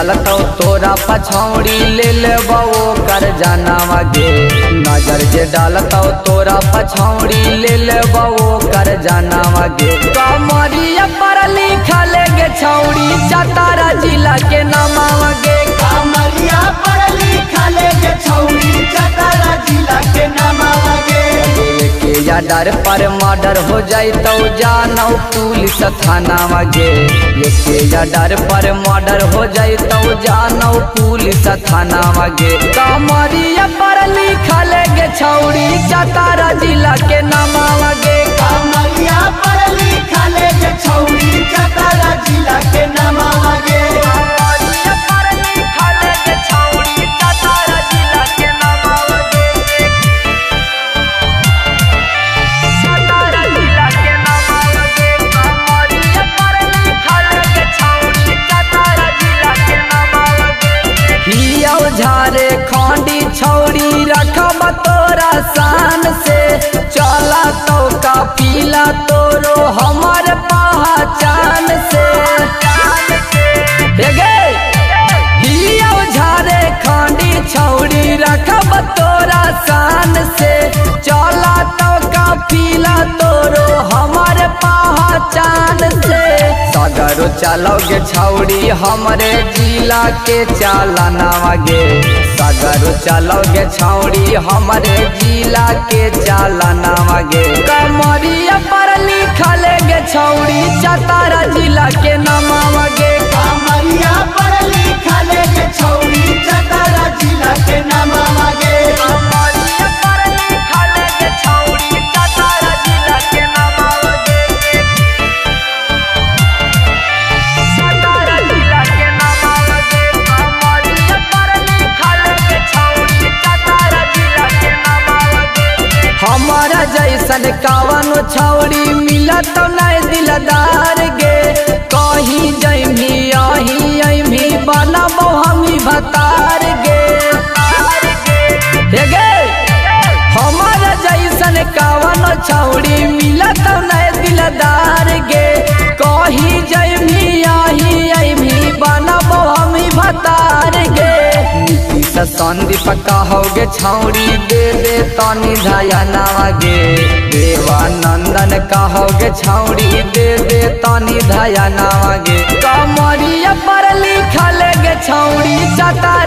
डालतो तोरा पछौड़ी ले लेबो कर जाना गे। नजर जे डालतो तोरा पछौड़ी ले लेबो कर जाना गे। कमरिया पर लिखल गे छौड़ी चतारा जिला के नामा गे। कमरिया पर लिखल गे छौड़ी चतारा जिला के नामा गे। या डर पर मर्डर हो जाए तो जानो पुलिस थाना गे। या डर पर मर्डर हो जाए तो जानो पुलिस थाना गे। कमरिया पर लिखल गे छौड़ी चतारा जिला के नामा गे। कमरिया पर लिखल गे छौड़ी चतारा जिला के नामा गे। झारे खंडी छौड़ी रखब तोरा शान से। चला तो का पीला तोरो हमार पहचान से। झारे खंडी छौड़ी रखब तोरा शान से। चला तो का पीला तोरो हमार पहचान से। सगरो चलोगे छौड़ी हमरे जिला के चालाना गे। सगरो चलोगे छौड़ी हमरे जिला के चालाना गे। कमरिया पर लिखल गे छौड़ी चतारा जिला के नामा गे। कमरिया पर लिखल गे छौड़ी चतारा जिला के नामा गे। हमारा जैसन कावनो छौड़ी मिलत तो नहीं दिलदार गे। कहीं जैमी अही बनबो हमी भतार गे। हमारा जैसन कावनो छौड़ी मिलत तो नहीं दिलदार गे। कहीं जैमी अही बनबो हमी भतार गे। संदीप कहोगे छौड़ी दे दे तनी धयाना गे। देवानंदन कहोगे छौड़ी दे दे तनी धयाना गे। कमरिया पर लिखल गे छौड़ी चतारा